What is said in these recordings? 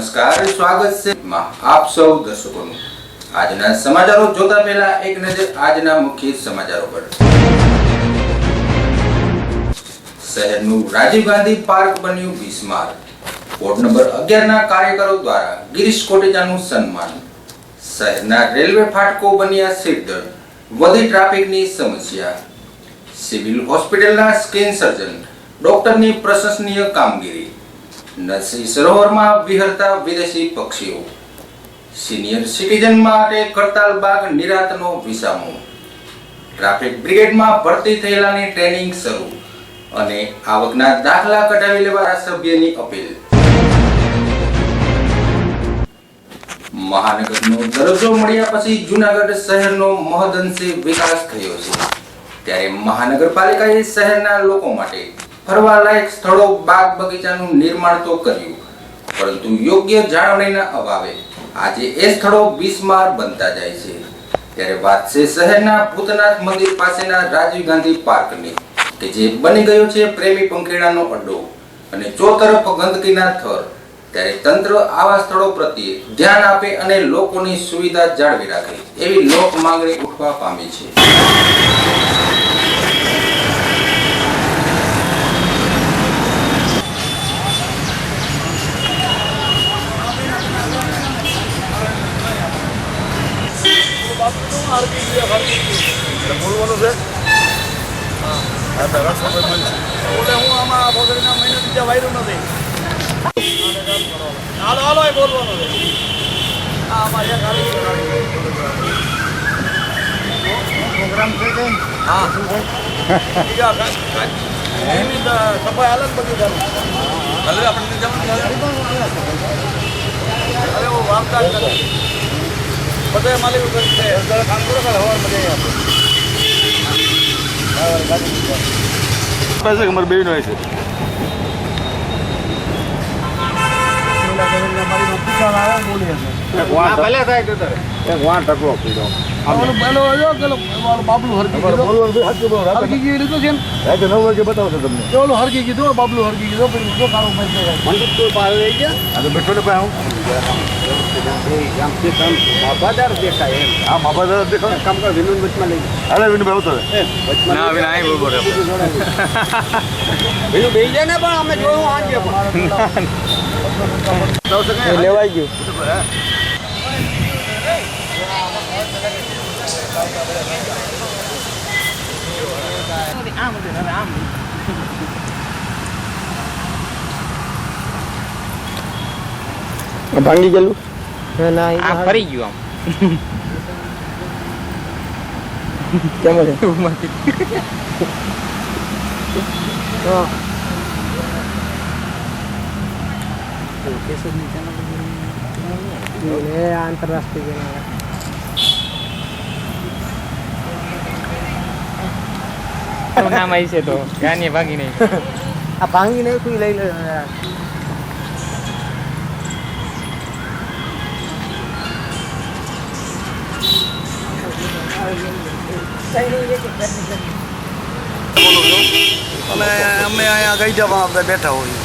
નમસ્કાર, સ્વાગત છે આપ સૌ દર્શકોનું। આજના સમાચારો જોતા પહેલા એક નજર આજના મુખ્ય સમાચારો પર। શહેરનું રાજીવ ગાંધી પાર્ક બન્યું બિસ્માર। વોર્ડ નંબર 11 ના કાર્યકરો દ્વારા ગિરીશ કોટેચાનું સન્માન। શહેરના રેલવે ફાટકો બન્યા સીલદળ, વધી ટ્રાફિકની સમસ્યા। સિવિલ હોસ્પિટલના સ્કિન સર્જન ડોક્ટરની પ્રશંસનીય કામગીરી। નરસિંહ સરોવરમાં વિહરતા વિદેશી પક્ષીઓ। સિનિયર સિટીઝન માટે કરતાલ બાગ નિરાંતનો વિસામો। ટ્રાફિક બ્રિગેડમાં ભરતી થયેલાની ટ્રેનિંગ શરૂ અને આવકના દાખલા કઢાવી લેવા સભ્યની અપીલ। મહાનગરનો દરજ્જો મળ્યા પછી જૂનાગઢ શહેરનો મહદઅંશે વિકાસ થયો છે, ત્યારે મહાનગરપાલિકાએ શહેરના લોકો માટે ફરવાલાયક સ્થળો, બાગ બગીચાનું નિર્માણ તો કર્યું, પરંતુ યોગ્ય જાળવણીના અભાવે આજે એ સ્થળો બિસ્માર બનતા જાય છે। ત્યારે વાત છે શહેરના ભૂતનાથ મંદિર પાસેના રાજીવ ગાંધી પાર્કની, કે જે બની ગયો છે પ્રેમી પંખીડાનો અડ્ડો અને ચોતરફ ગંદકીના થર। ત્યારે તંત્ર આવા સ્થળો પ્રત્યે ધ્યાન આપે અને લોકોની સુવિધા જાળવી રાખે એવી લોક માંગણી ઉઠવા પામી છે। બોલવાનું છે હા તારા સમય બોલશે બોલે હું આમાં ભોગડીના મહિને બીજા વાયરું નથી હાલો હાલો એ બોલવાનું છે હા અમારે ગાડી પ્રોગ્રામ છે કે હા શું છે એની સફાઈ હાલત બધી કરું ભલે આપણે જવાનું અરે હું વાપતા જ નથી બધા માલિક છે કામ કરો કાલે હવાર મજા આવી પૈસા અમારે બે નો છે ભલે થાય તો વાં ટકવો પીડો બાબલું હરકી લીધું છે રાતે 9 વાગે બતાવશે તમને ઓલું હરકી કીધું બાબલું હરકી કીધું પછી કારો બેઠો ને ભાઈ બાબાદાર દેખાય હા બાબાદાર દેખાય કામ કર વિનોદ વચમાં લઈ અરે વિનોદ આવતો ના વિના આઈ બોલ વિનોદ બેહી જાય ને પણ અમે જોયું આજે પણ લેવાઈ ગયું ભાંગી ગયેલું ના આ ફરી ગયું આમ કેમ છે આંતરરાષ્ટ્રીય નામ આવી છે તો ગાની ભાંગી નહીં આ ભાંગી નહીં કોઈ લઈ લે અને અમે અહીંયા ગઈજામાં આપણે બેઠા હોઈએ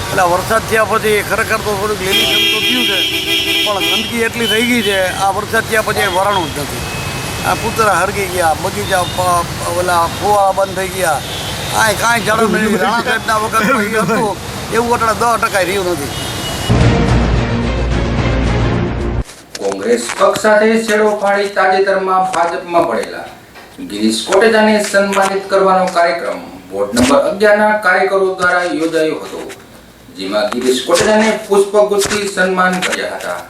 એટલે વરસાદ થયા પછી ખરેખર તો થોડુંક લીલીછમ તો થયું છે, પણ ગંદકી એટલી થઈ ગઈ છે આ વરસાદ થયા પછી વરાણું જ નથી। આ પૂતળા હરગી ગયા, બગીચા ઓલા ફુવારા બંધ થઈ ગયા, આ કાંઈ જાણવું નહીં। રાણા સાહેબના વખત હતું એવું એટલે 10% રહ્યું નથી। કોંગ્રેસ પક્ષ સાથે છેડો ફાડી તાજેતરમાં ભાજપમાં પડેલા ગિરીશ કોટેચાને સન્માનિત કરવાનો કાર્યક્રમ વોર્ડ નંબર 11 ના કાર્યકરો દ્વારા યોજાયો હતો, જેમાં ગિરીશ કોટેચાને પુષ્પગુચ્છથી સન્માન કર્યા હતા।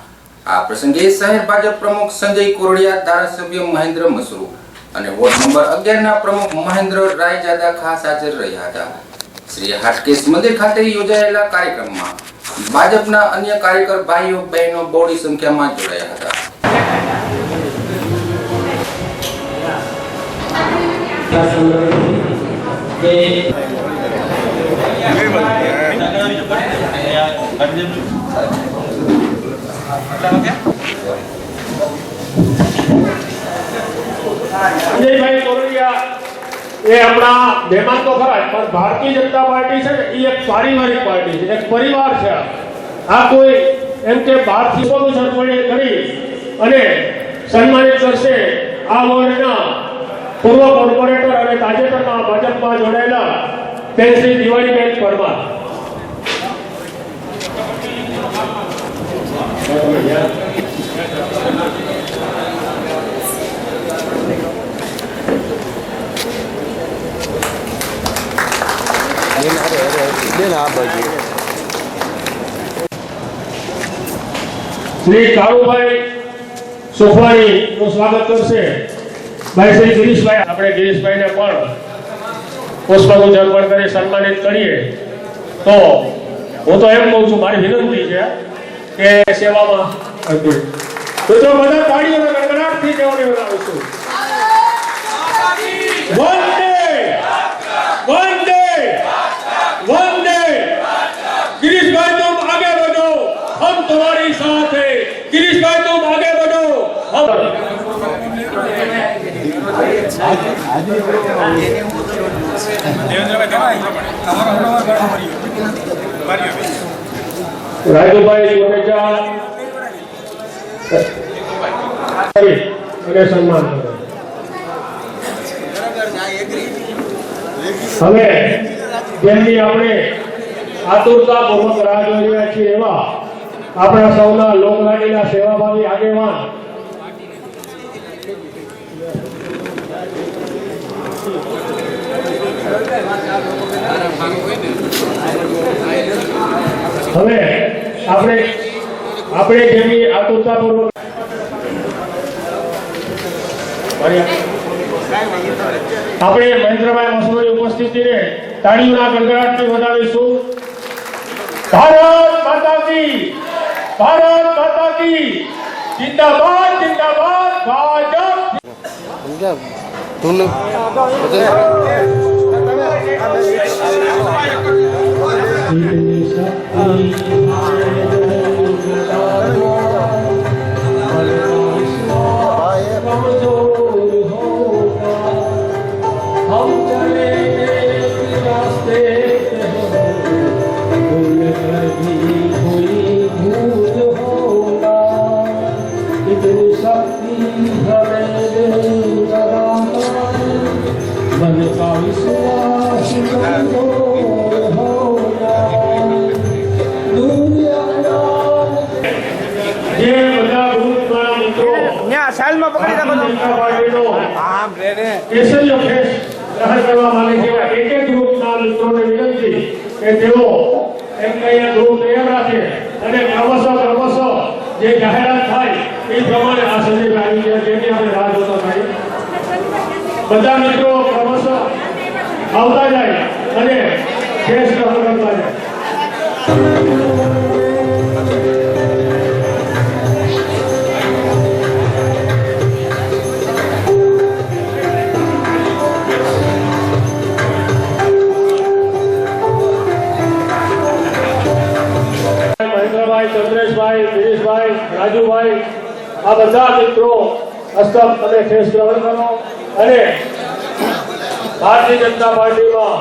આ પ્રસંગે શહેર ભાજપ પ્રમુખ સંજય કોરડિયા, ધારાસભ્ય મહેન્દ્ર મસરૂ અને વોર્ડ નંબર 11 ના પ્રમુખ મહેન્દ્ર રાયજાદા ખાસ હાજર રહ્યા હતા। શ્રી હાટકેશ મંદિર ખાતે યોજાયેલા કાર્યક્રમમાં ભાજપના અન્ય કાર્યકર ભાઈઓ બહેનો બહોળી સંખ્યામાં જોડાયા હતા। સંજયભાઈ કોરડિયા એ આપણા મહેમાન તો ખરા પણ ભારતીય જનતા પાર્ટી છે ને એ એક પારિવારિક પાર્ટી છે, એક પરિવાર છે। આ કોઈ એમ કે 12 થી સન્માનિત કરી અને સન્માનિત કરશે આ વોર્ડના પૂર્વ કોર્પોરેટર અને તાજેતરમાં ભાજપમાં જોડાયેલા બેન શ્રી દિવાળીબેન પરમાર. શ્રી કાળુભાઈ સોફવાણી નું સ્વાગત કરશે ભાઈ શ્રી ગિરીશભાઈ. આપણે ગિરીશભાઈને પણ પુષ્પગુચ્છ અર્પણ કરી સન્માનિત કરીએ. તો હું તો એમ કહું છું, મારી વિનંતી છે કે સેવામાં તો જો બધા તાળીઓના ગડગડાટથી તેઓને બોલાવીશું. વંદે વંદે वंदे. गिरीश भाई तुम आगे बढ़ो, हम तुम्हारी साथ है. गिरीश भाई तुम आगे बढ़ो, हम રાજુભાઈ સુરેજા અને સન્માન કરો. હવે જેમની આપણે આતુરતાપૂર્વક રાહ જોઈ રહ્યા છીએ એવા આપણા સૌના લોકલાડીના સેવાભાવી આગેવાન હવે આપણે જેમની આતુરતાપૂર્વક આપણે મહેન્દ્રભાઈ મસૂરી ઉપસ્થિતિને તાળીઓના ગડગડાટથી વધાવીશું. ભારત માતા કી જિંદાબાદ જિંદાબાદ ભાજપ. हम चले रास्ते भूल कर भी कोई भूल होगा. इतनी शक्ति हमें देगा, मन का विश्वास होगा. ये બધા ગ્રુપના મિત્રો ન્યા સાઈલમાં પકડી રાખો કેસરીઓ ખેસ ગ્રહણ કરવા માંગે છે એવા એક એક ગ્રુપના મિત્રોને વિનંતી કે તેઓ એમ કહીને ગ્રુપ તૈયાર રાખે અને ક્રમશઃ જે જાહેરાત થાય એ પ્રમાણે આ સંદેશ આવી ગયા જેની આપણે રાહ જોતા થાય. બધા મિત્રો ક્રમશઃ આવતા જાય અને ખેસ ગ્રહણ કરતા જાય. ચંદ્રેશભાઈ, ગિરીશભાઈ, રાજુભાઈ, આ બધા મિત્રો હસ્તક અને ખેસ ગ્રહણ કરો અને ભારતીય જનતા પાર્ટીમાં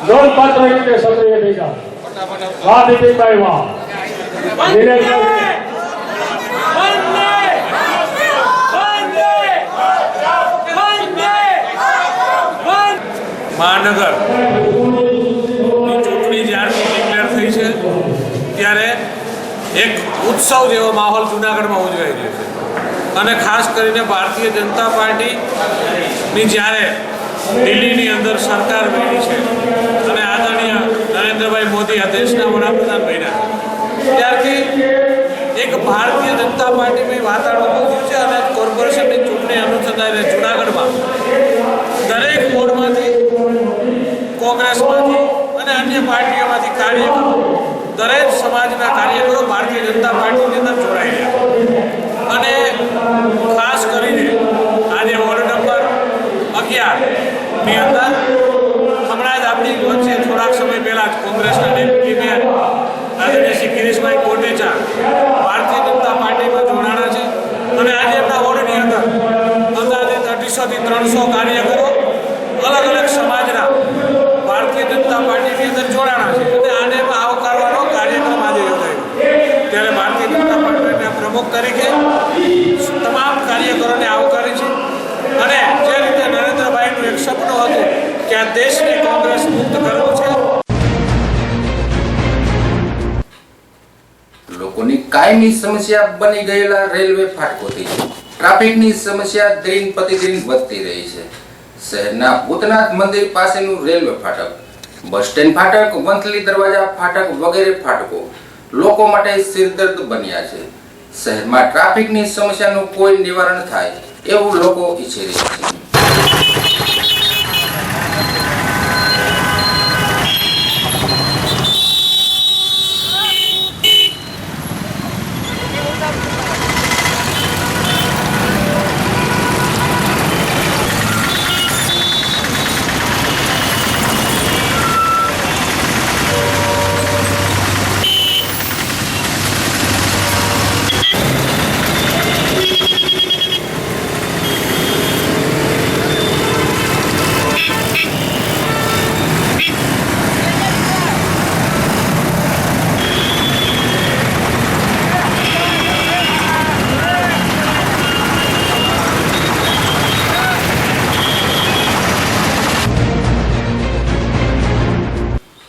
નોંધપાત્ર રીતે સક્રિય થઈ જાઓ. વાહ બિપિનભાઈ વાહ. મહાનગર ચૂંટણી જ્યારથી ડિક્લેર થઈ છે ત્યારે એક ઉત્સવ જેવો માહોલ જૂનાગઢમાં ઉજવાઈ રહ્યો છે. અને ખાસ કરીને ભારતીય જનતા પાર્ટીની જ્યારે દિલ્હીની અંદર સરકાર બની છે અને આદરણીય નરેન્દ્રભાઈ મોદી આ દેશના વડાપ્રધાન બન્યા ત્યારથી એક ભારતીય જનતા પાર્ટીમાં વાતાવરણ ઊભું છે. અને કોર્પોરેશનની ચૂંટણી અનુસંધાને જૂનાગઢમાં દરેક વોર્ડમાંથી, કોંગ્રેસમાંથી અને અન્ય પાર્ટીઓમાંથી કાર્યકરો, દરેક સમાજના કાર્યકરો ભારતીય જનતા પાર્ટીની અંદર જોડાઈ રહ્યા. અને ખાસ કરીને આજે વોર્ડ નંબર 11ની અંદર હમણાં જ આપણી વચ્ચે થોડાક સમય પહેલાં જ કોંગ્રેસના ડેપ્યુટી મેયર આદરણીય શ્રી ગિરીશભાઈ કોટેચા ભારતીય જનતા પાર્ટીમાં જોડાણા છે. અને આજે એમના વોર્ડની અંદર અંદાજે 250 થી 300 કાર્યકરો અલગ અલગ સમાજના ભારતીય જનતા પાર્ટીની અંદર જોડાણા છે. અને આને આવકારવાનો કાર્યક્રમ આજે યોજાયો. ત્યારે ભારતીય કાયમી સમસ્યા બની ગયેલા રેલવે ફાટકોથી ટ્રાફિકની સમસ્યા દિન પ્રતિદિન વધતી રહી છે. શહેરના ભૂતનાથ મંદિર પાસેનું રેલવે ફાટક, બસ સ્ટેન્ડ ફાટક, વંથલી દરવાજા ફાટક વગેરે ફાટકો લોકો માટે સિરદર્દ બન્યા છે. શહેરમાં ટ્રાફિકની સમસ્યાનું કોઈ નિવારણ થાય એવું લોકો ઈચ્છી રહ્યા છે.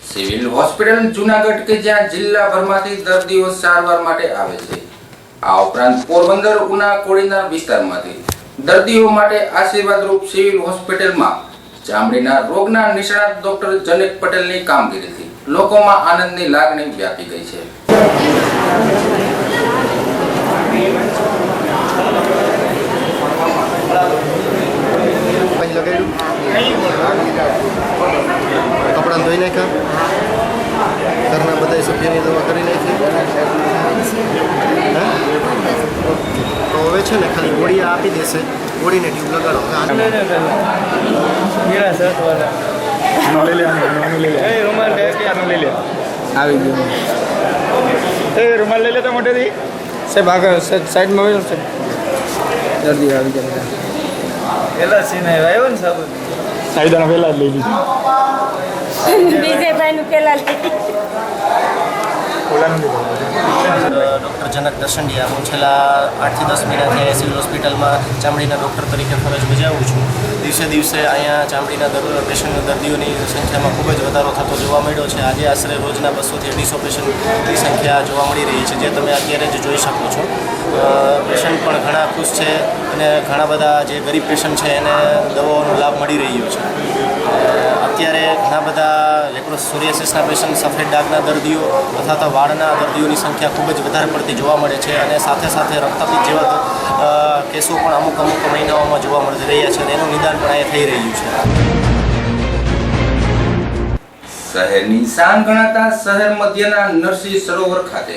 સિવિલ હોસ્પિટલ જૂનાગઢ કે જ્યાં જિલ્લાભરમાંથી દર્દીઓ સારવાર માટે આવે છે. આ ઉપરાંત પોરબંદર, ઉના, કોડીનાર વિસ્તારમાંથી દર્દીઓ માટે આશીર્વાદરૂપ સિવિલ હોસ્પિટલમાં ચામડીના રોગના નિષ્ણાત ડોક્ટર જનક પટેલની કામગીરીથી લોકોમાં આનંદની લાગણી વ્યાપી ગઈ છે. કપડાં ધોઈ નાખ્યા, ઘરના બધા સભ્યોની દવા કરી નાખી. તો હવે છે ને ખાલી ગોળી આપી દેશે, ગોળીને ટ્યુબ લગાડો. આવી ગયું એ રૂમાલ લઈ લેતા મોટેથી સાહેબ આગળ સાઈડમાં હોય છે દર્દી આવી જાય પેલા સીન આવ્યો ને સાહેબ સાઈડના પહેલા જ લઈ લીધું બીજે ભાઈનું પેલા લઈ ડૉક્ટર જનક દર્શનડિયા. હું છેલ્લા 8 થી 10 મહિનાથી સિવિલ હોસ્પિટલમાં ચામડીના ડૉક્ટર તરીકે ફરજ બજાવું છું. દિવસે દિવસે અહીંયા ચામડીના પેશન્ટ દર્દીઓની સંખ્યામાં ખૂબ જ વધારો થતો જોવા મળ્યો છે. આજે આશરે રોજના 200 થી 250 પેશન્ટની સંખ્યા જોવા મળી રહી છે, જે તમે અત્યારે જ જોઈ શકો છો. પેશન્ટ પણ ઘણા ખુશ છે અને ઘણા બધા જે ગરીબ પેશન્ટ છે એને દવાઓનો લાભ મળી રહ્યો છે. અત્યારે ઘણા બધા સોરિયાસિસના પેશન્ટ, સફેદ ડાઘના દર્દીઓ અથવા તો વાળના દર્દીઓની સંખ્યા ખૂબ જ વધારે પડતી જોવા મળે છે અને સાથે સાથે રક્તપિત્ત જેવા કેસો પણ અમુક મહિનાઓમાં જોવા મળી રહ્યા છે અને એનું નિદાન પણ અહીંયા થઈ રહ્યું છે. શહેરની શાન ગણાતા શહેર મધ્યના નરસિંહ સરોવર ખાતે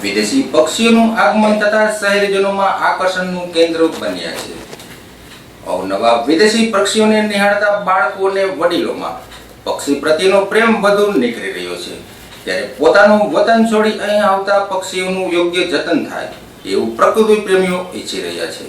વિદેશી પક્ષીઓનું આગમન થતા શહેરીજનોમાં આકર્ષણનું કેન્દ્ર બન્યા છે. અવનવા વિદેશી પક્ષીઓને નિહાળતા બાળકો અને વડીલોમાં પક્ષી પ્રત્યેનો પ્રેમ વધુ નીકળી રહ્યો છે. ત્યારે પોતાનું વતન છોડી અહીં આવતા પક્ષીઓનું યોગ્ય જતન થાય એવું પ્રકૃતિ પ્રેમીઓ ઈચ્છી રહ્યા છે.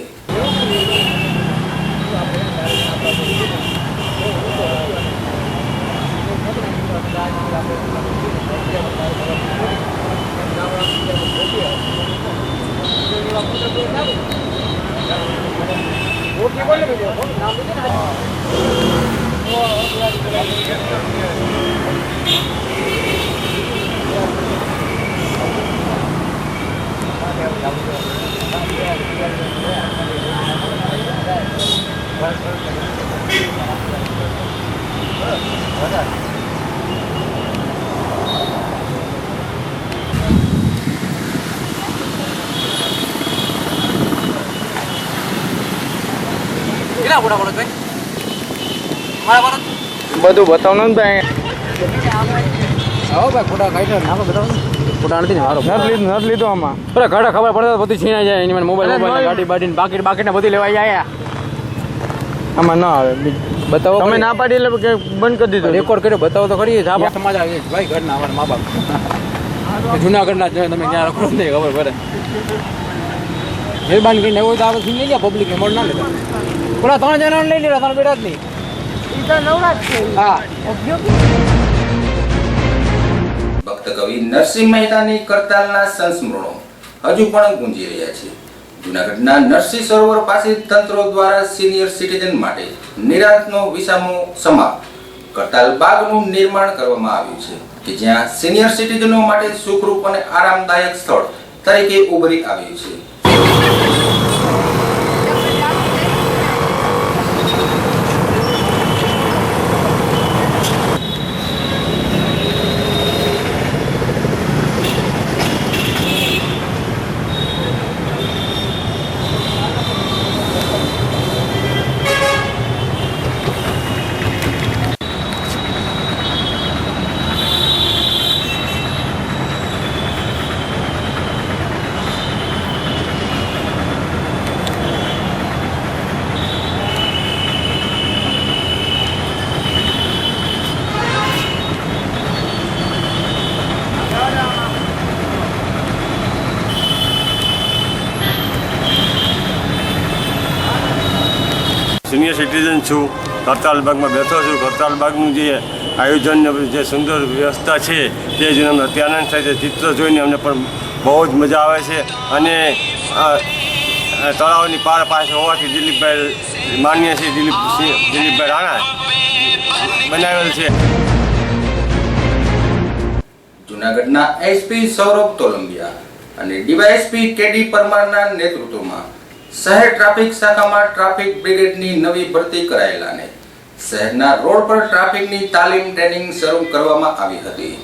બધું બતાવવાનું ને ભાઈ ભાઈ ફોટા કાઢ્યા ના બતાવો ફોટા નથી ને મારો નથી લીધો આમાં બરાબર ઘરે ખબર પડે તો બધી છીણાઈ જાય એની મને મોબાઈલ ગાડી બાડી બાકી બધી લેવાઈ જાય આમાં ના આવે બતાવો તમે ના પાડી એટલે કે બંધ કરી દીધું રેકોર્ડ કર્યો બતાવો તો ખરી જા સમાજ આવે ભાઈ ઘરના અમારા મા બાપ જુનાગઢના જ તમે ક્યાં રખડો નહીં ખબર પડે મહેરબાની કરીને એવું તો આપણે લઈ ગયા પબ્લિકને મોડ ના લેતા પેલા 3 જણાને લઈ લીધા તારા બેટા જ નહીં ભક્ત કવિ નરસિંહ મહેતાની કરતાલના સંસ્મરણો હજુ પણ ગુંજી રહ્યા છે. જૂનાગઢના નરસિંહ સરોવર પાસે તંત્રો દ્વારા સિનિયર સિટીઝન માટે નિરાંતનો વિસામો સમાપ કરતાલ બાગનું નિર્માણ કરવામાં આવ્યું છે કે જ્યાં સિનિયર સિટીઝનો માટે સુખરૂપ અને આરામદાયક સ્થળ તરીકે ઉભરી આવ્યું છે. સિનિયર સિટીઝન છું, કરતાલ બાગમાં બેઠો છું. કરતાલ બાગનું જે આયોજન જે સુંદર વ્યવસ્થા છે તે જ અમને અત્યાનંદ થાય છે. ચિત્ર જોઈને અમને પણ બહુ જ મજા આવે છે. અને તળાવની પાર પાસે હોવાથી દિલીપભાઈ માન્ય છે, દિલીપભાઈ રાણા બનાવેલ છે. જૂનાગઢના એસપી સૌરભ તોલંબિયા અને ડીવાયએસપી કેડી પરમારના નેતૃત્વમાં શહેર ટ્રાફિક શાખામાં ટ્રાફિક બ્રિગેડની નવી ભરતી કરાયેલાને શહેરના રોડ પર ટ્રાફિકની તાલીમ ટ્રેનિંગ શરૂ કરવામાં આવી હતી.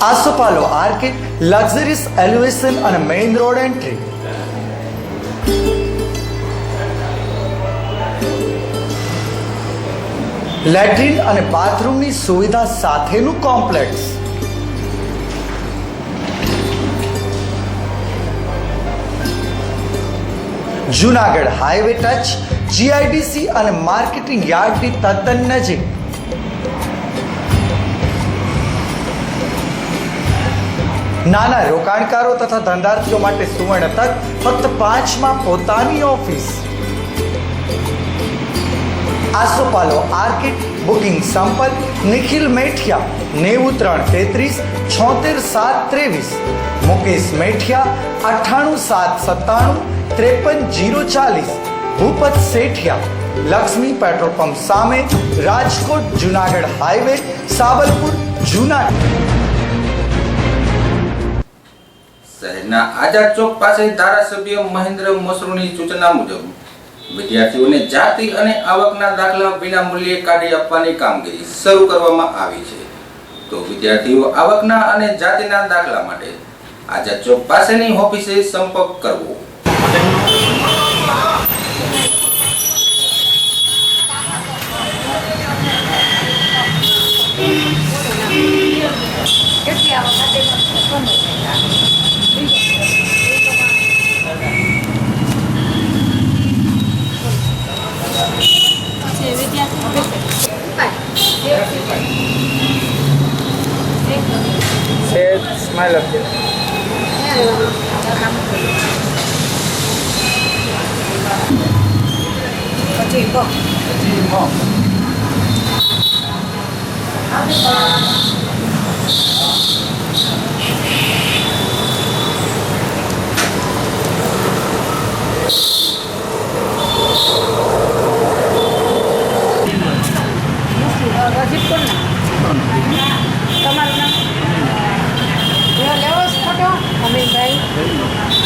આસોપાલો આર્કેડ, લક્ઝરીસ એલિવેશન અને મેઇન રોડ એન્ટ્રી. લેટ્રિન અને બાથરૂમની સુવિધા સાથેનું complex. Junagadh highway touch, GIDC અને માર્કેટિંગ યાર્ડની તદ્દન નજીક. નાના રોકાણકારો તથા ધંધાર્થીઓ માટે સુવર્ણ તક, ફક્ત 5 માં પોતાની ઓફિસ. આસોપાલો આર્કેડ. બુકિંગ સંપર્ક નિખિલ મેઠિયા 9333 મુકેશ મેઠિયા 9877935040. ભૂપત શેઠિયા, લક્ષ્મી પેટ્રોલ પંપ સામે, રાજકોટ જુનાગઢ હાઈવે, સાબલપુર, જુનાગઢ. શહેરના આઝાદ ચોક પાસે ધારાસભ્ય મહેન્દ્ર મશરૂની સૂચના મુજબ વિદ્યાર્થીઓને જાતિ અને આવકના દાખલા વિના મૂલ્યે કાઢી આપવાની કામગીરી શરૂ કરવામાં આવી છે. તો વિદ્યાર્થીઓ આવકના અને જાતિના દાખલા માટે આઝાદ ચોક પાસેની ઓફિસે સંપર્ક કરવો. સ્માઈલ આપજો.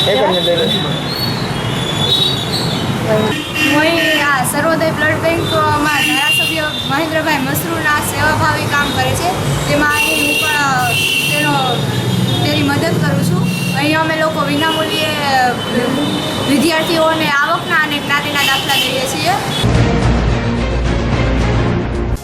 એક જ મિનિટ. હું અહીં આ સર્વોદય બ્લડ બેંકમાં ધારાસભ્ય મહેન્દ્રભાઈ મસરૂના સેવાભાવી કામ કરે છે, તેમાં અહીં હું પણ તેની મદદ કરું છું. અહીં અમે લોકો વિનામૂલ્યે વિદ્યાર્થીઓને આવકના અને જ્ઞાતિના દાખલા દઈએ છીએ.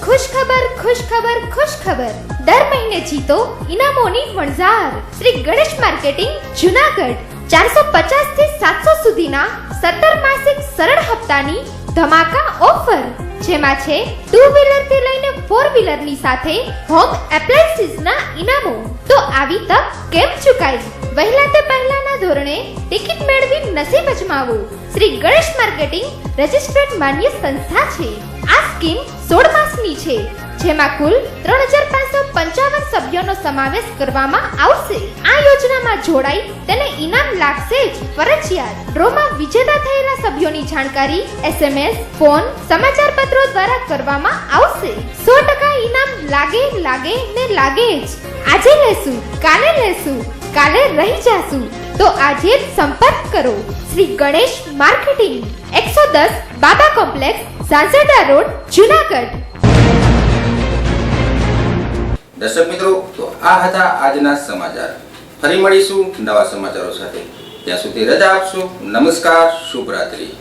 ખુશ ખબર ખુશ ખબર ખુશ ખબર, દર મહિને જીતો ઇનામોની વણઝાર. શ્રી ગણેશ માર્કેટિંગ જુનાગઢ 450 થી 700 સુધીના 17 માસિક સરળ હપ્તાની ધમાકા ઓફર, જેમાં છે 2 વ્હીલર થી લઈને 4 વ્હીલર ની સાથે હોમ એપ્લાયન્સીસ ના ઇનામો. તો આવી તક કેમ ચૂકાઈ? વહેલા તે પહેલાના ધોરણે ટિકિટ મેળવી નસીબ અજમાવો. શ્રી ગણેશ માર્કેટિંગ રજિસ્ટર્ડ માન્ય સંસ્થા છે. આ સ્કીમ 16 માસની છે, જેમાં કુલ 3555 સભ્યોનો સમાવેશ કરવામાં આવશે. આ યોજનામાં જોડાઈ તેને ઇનામ લાગશે જ ફરજિયાત. ડ્રોમાં વિજેતા થયેલા સભ્યોની જાણકારી SMS, ફોન, સમાચાર પત્રો દ્વારા કરવામાં આવશે. 100% ઇનામ લાગે ને લાગે જ. આજે લેશું, કાલે લેશું, કાલે રહી જાશું, તો આજે જ સંપર્ક કરો. શ્રી ગણેશ માર્કેટિંગ, 110 બાબા કોમ્પ્લેક્સ, સાંસદા રોડ, જુનાગઢ. દર્શક મિત્રો, તો આ હતા આજના સમાચાર. ફરી મળીશું નવા સમાચારો સાથે. ત્યાં સુધી રજા આપશો. નમસ્કાર, શુભરાત્રી.